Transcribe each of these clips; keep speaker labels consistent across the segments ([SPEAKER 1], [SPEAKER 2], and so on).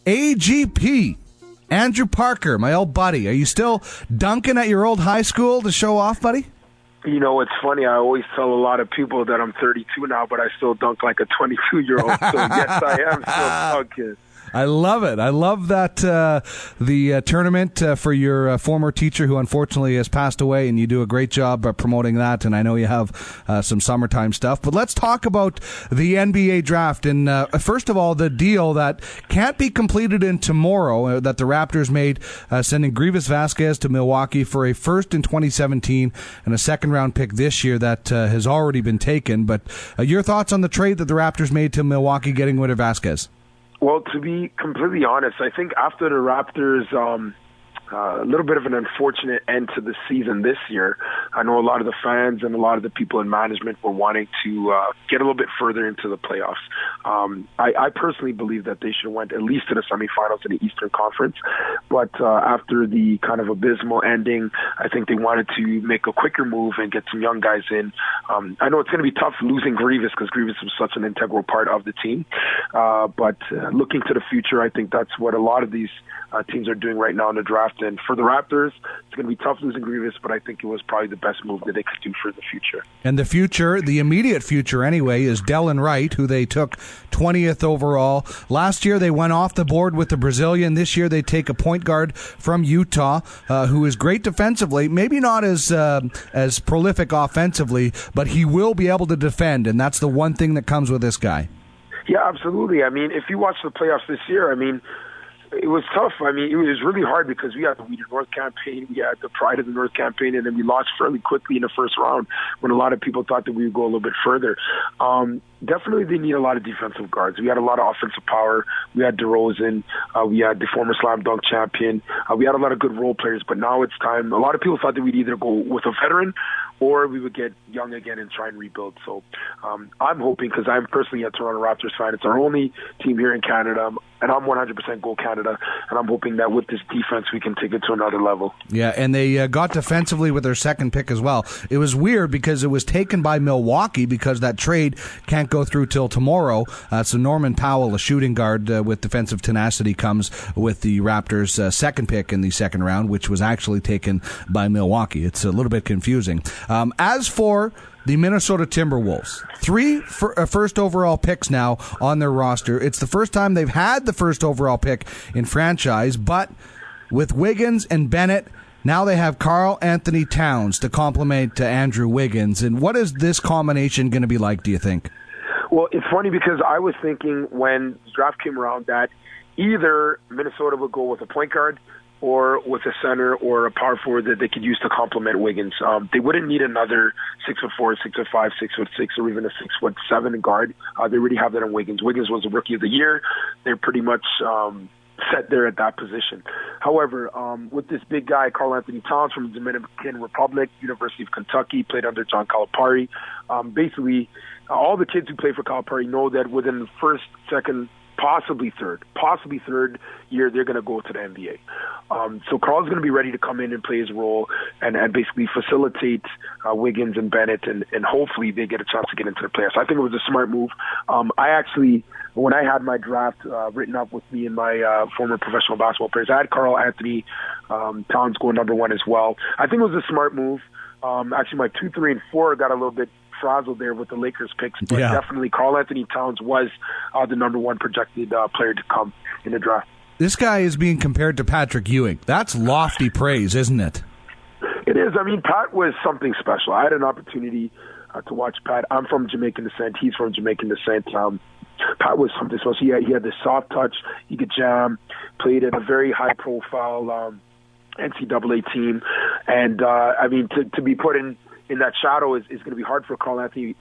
[SPEAKER 1] AGP, Andrew Parker, my old buddy. Are you still dunking at your old high school to show off, buddy?
[SPEAKER 2] You know, it's funny. I always tell a lot of people that I'm 32 now, but I still dunk like a 22-year-old. So, yes, I am still dunking.
[SPEAKER 1] I love it. I love that the tournament for your former teacher who unfortunately has passed away, and you do a great job promoting that, and I know you have some summertime stuff. But let's talk about the NBA draft. And first of all, the deal that can't be completed in tomorrow that the Raptors made, sending Grievous Vasquez to Milwaukee for a first in 2017 and a second-round pick this year that has already been taken. But your thoughts on the trade that the Raptors made to Milwaukee getting rid of Vasquez?
[SPEAKER 2] Well, to be completely honest, I think after the Raptors, a little bit of an unfortunate end to the season this year, I know a lot of the fans and a lot of the people in management were wanting to get a little bit further into the playoffs. I personally believe that they should have went at least to the semifinals in the Eastern Conference, but after the kind of abysmal ending, I think they wanted to make a quicker move and get some young guys in. I know it's going to be tough losing Grievous because Grievous was such an integral part of the team, but looking to the future, I think that's what a lot of these teams are doing right now in the draft. And for the Raptors, it's going to be tough losing Grievous, but I think it was probably the best move that they could do for the future.
[SPEAKER 1] And the future, the immediate future anyway, is Delon Wright, who they took 20th overall. Last year they went off the board with the Brazilian. This year they take a point guard from Utah who is great defensively, maybe not as prolific offensively, but he will be able to defend, and that's the one thing that comes with this guy.
[SPEAKER 2] Yeah, absolutely. I mean, if you watch the playoffs this year, I mean, it was tough. I mean, it was really hard because we had the We the North campaign, we had the Pride of the North campaign, and then we lost fairly quickly in the first round when a lot of people thought that we would go a little bit further. Definitely they need a lot of defensive guards. We had a lot of offensive power. We had DeRozan. We had the former slam dunk champion. We had a lot of good role players, but now it's time. A lot of people thought that we'd either go with a veteran or we would get young again and try and rebuild. So I'm hoping, because I'm personally a Toronto Raptors fan, it's our only team here in Canada, and I'm 100% go Canada, and I'm hoping that with this defense we can take it to another level.
[SPEAKER 1] Yeah, and they got defensively with their second pick as well. It was weird because it was taken by Milwaukee because that trade can't go through till tomorrow. So Norman Powell, a shooting guard with defensive tenacity, comes with the Raptors' second pick in the second round, which was actually taken by Milwaukee. It's a little bit confusing. As for the Minnesota Timberwolves, 3 first overall picks now on their roster. It's the first time they've had the first overall pick in franchise, but with Wiggins and Bennett, now they have Karl Anthony Towns to complement Andrew Wiggins. And what is this combination going to be like, do you think?
[SPEAKER 2] Well, it's funny because I was thinking when the draft came around that either Minnesota would go with a point guard or with a center or a power forward that they could use to complement Wiggins. They wouldn't need another 6'4", 6'5", 6'6", or even a 6'7" guard. They already have that in Wiggins. Wiggins was the Rookie of the Year. They're pretty much set there at that position. However, with this big guy, Karl Anthony Towns from the Dominican Republic, University of Kentucky, played under John Calipari. Basically, all the kids who play for Calipari know that within the first, second, possibly third year, they're going to go to the NBA. So Karl's going to be ready to come in and play his role and basically facilitate Wiggins and Bennett, and hopefully they get a chance to get into the playoffs. I think it was a smart move. I actually, when I had my draft written up with me and my former professional basketball players, I had Karl Anthony Towns go number 1 as well. I think it was a smart move. Actually, my 2, 3, and 4 got a little bit frazzled there with the Lakers picks, but definitely Karl Anthony Towns was the number 1 projected player to come in the draft.
[SPEAKER 1] This guy is being compared to Patrick Ewing. That's lofty praise, isn't it?
[SPEAKER 2] It is. I mean, Pat was something special. I had an opportunity to watch Pat. I'm from Jamaican descent. He's from Jamaican descent. Pat was something special. He had this soft touch. He could jam, played at a very high-profile NCAA team. And, I mean, to be put in that shadow is going to be hard for Karl Anthony.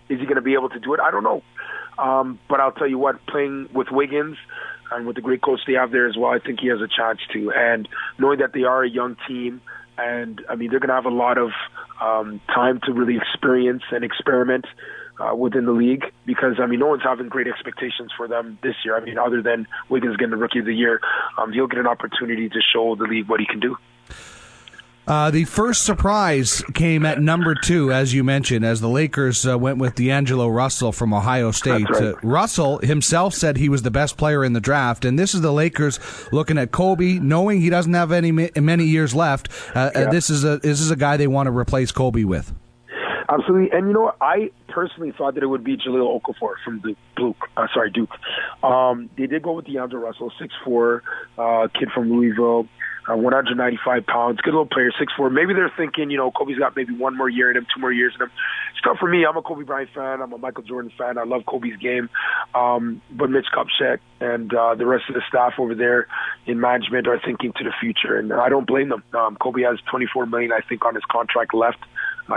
[SPEAKER 2] Is he going to be able to do it? I don't know. But I'll tell you what, playing with Wiggins and with the great coach they have there as well, I think he has a chance to. And knowing that they are a young team, and, I mean, they're going to have a lot of time to really experience and experiment within the league because, I mean, no one's having great expectations for them this year. I mean, other than Wiggins getting the Rookie of the Year, he'll get an opportunity to show the league what he can do.
[SPEAKER 1] The first surprise came at number 2, as you mentioned, as the Lakers went with D'Angelo Russell from Ohio State.
[SPEAKER 2] Right.
[SPEAKER 1] Russell himself said he was the best player in the draft, and this is the Lakers looking at Kobe, knowing he doesn't have many years left. This is a guy they want to replace Kobe with.
[SPEAKER 2] Absolutely. And, I personally thought that it would be Jahlil Okafor from Duke. They did go with D'Angelo Russell, 6'4", kid from Louisville, 195 pounds, good little player, 6'4". Maybe they're thinking, Kobe's got maybe 1 more year in him, 2 more years in him. It's tough for me. I'm a Kobe Bryant fan. I'm a Michael Jordan fan. I love Kobe's game. But Mitch Kupchak and the rest of the staff over there in management are thinking to the future, and I don't blame them. Kobe has $24 million, I think, on his contract left.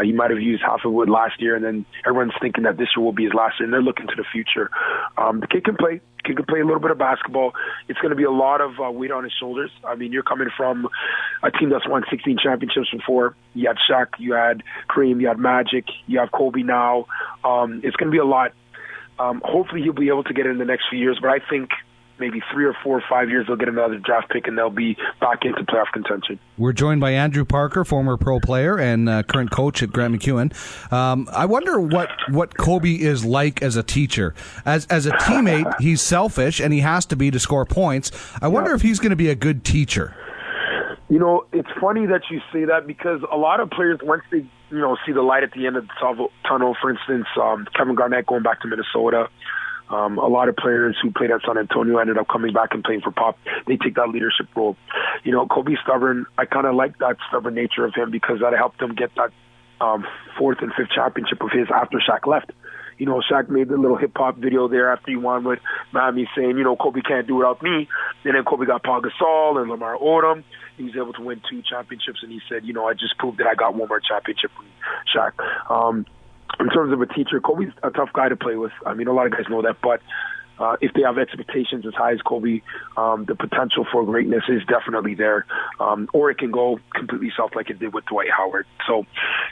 [SPEAKER 2] He might have used half of it last year, and then everyone's thinking that this year will be his last year, and they're looking to the future. The kid can play. Kid can play a little bit of basketball. It's going to be a lot of weight on his shoulders. I mean, you're coming from a team that's won 16 championships before. You had Shaq, you had Kareem, you had Magic, you have Kobe now. It's going to be a lot. Hopefully he'll be able to get it in the next few years, but I think maybe 3 or 4 or 5 years they'll get another draft pick and they'll be back into playoff contention.
[SPEAKER 1] We're joined by Andrew Parker, former pro player and current coach at Grant MacEwan. I wonder what Kobe is like as a teacher. As a teammate, he's selfish and he has to be to score points. I wonder if he's going to be a good teacher.
[SPEAKER 2] It's funny that you say that because a lot of players, once they see the light at the end of the tunnel, for instance, Kevin Garnett going back to Minnesota, a lot of players who played at San Antonio ended up coming back and playing for Pop. They take that leadership role. Kobe's stubborn. I kind of like that stubborn nature of him because that helped him get that 4th and 5th championship of his after Shaq left. Shaq made the little hip-hop video there after he won with Miami saying, Kobe can't do without me. And then Kobe got Paul Gasol and Lamar Odom. He was able to win 2 championships, and he said, I just proved that I got 1 more championship from Shaq. In terms of a teacher, Kobe's a tough guy to play with. I mean, a lot of guys know that, but if they have expectations as high as Kobe, the potential for greatness is definitely there. Or it can go completely south like it did with Dwight Howard. So,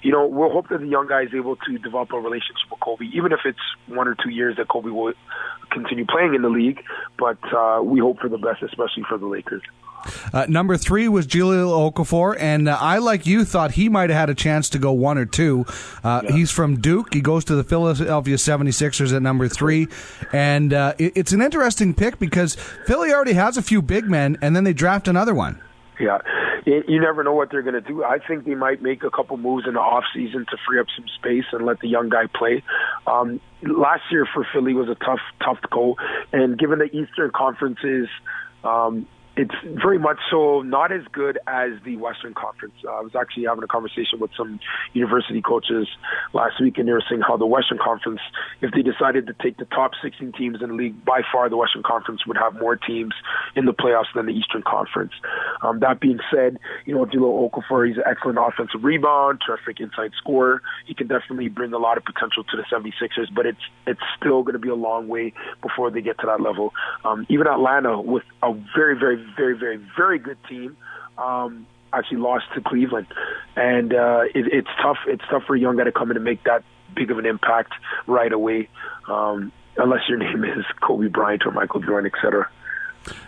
[SPEAKER 2] we'll hope that the young guy is able to develop a relationship with Kobe, even if it's 1 or 2 years that Kobe will continue playing in the league. But we hope for the best, especially for the Lakers.
[SPEAKER 1] Number 3 was Jahlil Okafor, and I, like you, thought he might have had a chance to go 1 or 2. He's from Duke. He goes to the Philadelphia 76ers at number 3, and it's an interesting pick because Philly already has a few big men, and then they draft another one.
[SPEAKER 2] Yeah, you never know what they're going to do. I think they might make a couple moves in the offseason to free up some space and let the young guy play. Last year for Philly was a tough go, and given the Eastern Conference's it's very much so not as good as the Western Conference. I was actually having a conversation with some university coaches last week, and they were saying how the Western Conference, if they decided to take the top 16 teams in the league, by far the Western Conference would have more teams in the playoffs than the Eastern Conference. That being said, Jahlil Okafor, he's an excellent offensive rebound, terrific inside scorer. He can definitely bring a lot of potential to the 76ers, but it's still going to be a long way before they get to that level. Even Atlanta, with a very, very, very, very, very good team, actually lost to Cleveland, and it's tough. It's tough for a young guy to come in and make that big of an impact right away, unless your name is Kobe Bryant or Michael Jordan, etc.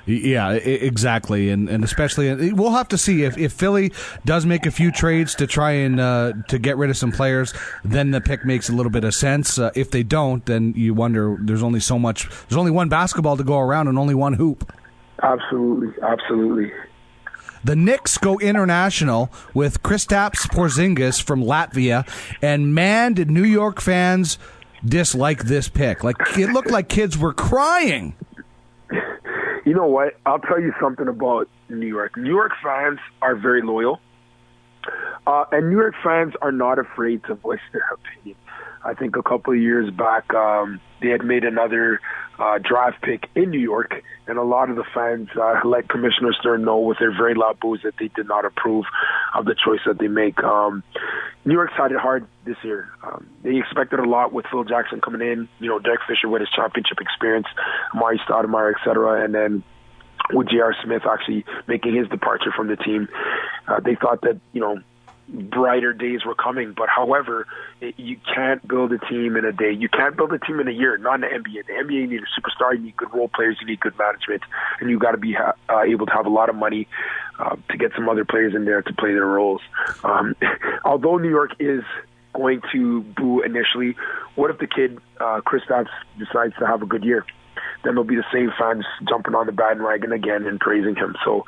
[SPEAKER 1] Yeah, exactly, and especially we'll have to see if Philly does make a few trades to try and to get rid of some players. Then the pick makes a little bit of sense. If they don't, then you wonder. There's only so much. There's only one basketball to go around and only one hoop.
[SPEAKER 2] Absolutely.
[SPEAKER 1] The Knicks go international with Kristaps Porzingis from Latvia, and man, did New York fans dislike this pick. Like, it looked like kids were crying.
[SPEAKER 2] You know what? I'll tell you something about New York. New York fans are very loyal, and New York fans are not afraid to voice their opinion. I think a couple of years back, they had made another draft pick in New York, and a lot of the fans let Commissioner Stern know with their very loud boos that they did not approve of the choice that they make. New York's had it hard this year. They expected a lot with Phil Jackson coming in, Derek Fisher with his championship experience, Amari Stoudemire, etc., and then with J.R. Smith actually making his departure from the team. They thought that, brighter days were coming, but however, you can't build a team in a day. You can't build a team in a year, not in the NBA. The NBA, you need a superstar, you need good role players, you need good management, and you got to be able to have a lot of money to get some other players in there to play their roles. Although New York is going to boo initially, what if the kid, Kristaps, decides to have a good year? Then there'll be the same fans jumping on the bandwagon again and praising him. So,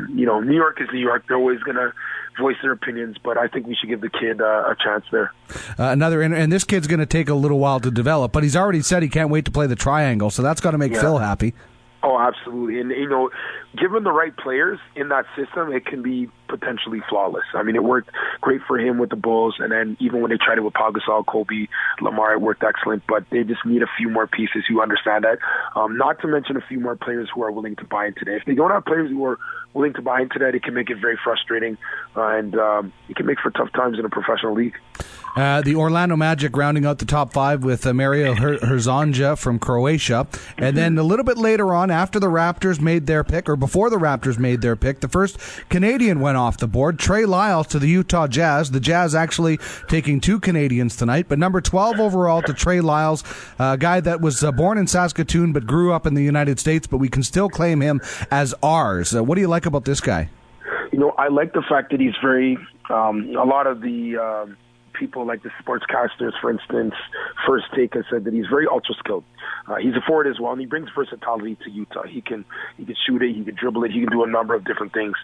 [SPEAKER 2] New York is New York. They're always going to voice their opinions, but I think we should give the kid a chance there.
[SPEAKER 1] And this kid's going to take a little while to develop, but he's already said he can't wait to play the triangle, so that's got to make Phil happy.
[SPEAKER 2] Oh, absolutely. And, given the right players in that system, it can be potentially flawless. I mean, it worked great for him with the Bulls, and then even when they tried it with Pau Gasol, Kobe, Lamar, it worked excellent, but they just need a few more pieces who understand that. Not to mention a few more players who are willing to buy into that. If they don't have players who are willing to buy into that, it can make it very frustrating, and it can make for tough times in a professional league.
[SPEAKER 1] The Orlando Magic rounding out the top five with Mario Hrzonja from Croatia. And then a little bit later on, after the Raptors made their pick, or before the Raptors made their pick, the first Canadian went off the board, Trey Lyles to the Utah Jazz. The Jazz actually taking 2 Canadians tonight, but number 12 overall to Trey Lyles, a guy that was born in Saskatoon but grew up in the United States, but we can still claim him as ours. What do you like about this guy?
[SPEAKER 2] I like the fact that he's very, a lot of the people like the sportscasters, for instance, First Take has said that he's very ultra skilled. He's a forward as well, and he brings versatility to Utah. He can shoot it, he can dribble it, he can do a number of different things.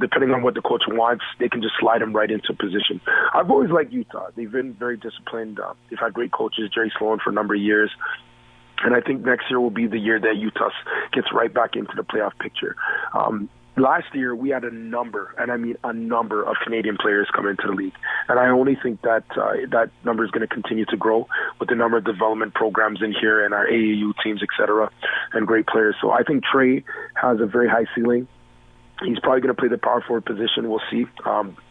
[SPEAKER 2] Depending on what the coach wants, they can just slide him right into position. I've always liked Utah. They've been very disciplined. They've had great coaches, Jerry Sloan for a number of years. And I think next year will be the year that Utah gets right back into the playoff picture. Last year, we had a number, and I mean a number of Canadian players come into the league. And I only think that that number is going to continue to grow with the number of development programs in here and our AAU teams, et cetera, and great players. So I think Trey has a very high ceiling. He's probably going to play the power forward position. We'll see.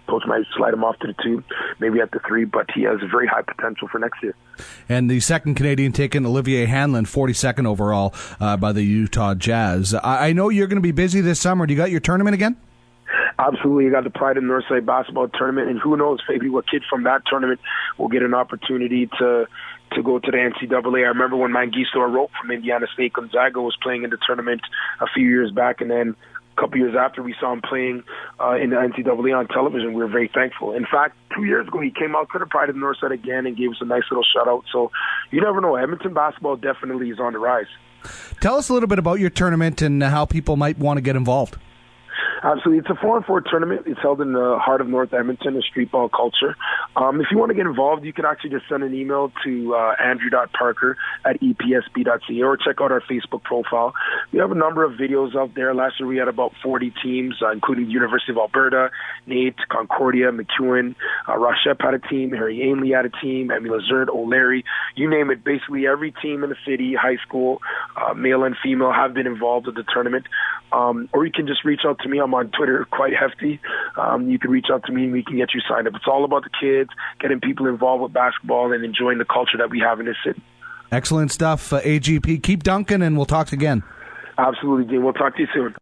[SPEAKER 2] Coach might slide him off to the 2, maybe at the 3, but he has a very high potential for next year. And
[SPEAKER 1] the second Canadian taken, Olivier Hanlon, 42nd overall by the Utah Jazz. I know you're going to be busy this summer. Do you got your tournament again?
[SPEAKER 2] Absolutely. You got the Pride of Northside basketball tournament, and who knows, maybe a kid from that tournament will get an opportunity to go to the NCAA. I remember when Mengistu Arope from Indiana State Gonzaga was playing in the tournament a few years back, and then a couple years after we saw him playing in the NCAA on television. We were very thankful. In fact, 2 years ago, he came out to the Pride of the Northside again and gave us a nice little shout-out. So you never know. Edmonton basketball definitely is on the rise.
[SPEAKER 1] Tell us a little bit about your tournament and how people might want to get involved.
[SPEAKER 2] Absolutely. It's a 4-on-4 tournament. It's held in the heart of North Edmonton, a street ball culture. If you want to get involved, you can actually just send an email to andrew.parker@epsb.ca or check out our Facebook profile. We have a number of videos out there. Last year we had about 40 teams, including the University of Alberta, NAIT, Concordia, McEwen. Rochep had a team. Harry Ainley had a team. Emmy Lazard, O'Leary. You name it. Basically every team in the city, high school, male and female, have been involved with the tournament. Or you can just reach out to me. I'm on Twitter, quite hefty. You can reach out to me and we can get you signed up. It's all about the kids, getting people involved with basketball and enjoying the culture that we have in this city.
[SPEAKER 1] Excellent stuff, AGP. Keep dunking, and we'll talk again.
[SPEAKER 2] Absolutely, Dean. We'll talk to you soon.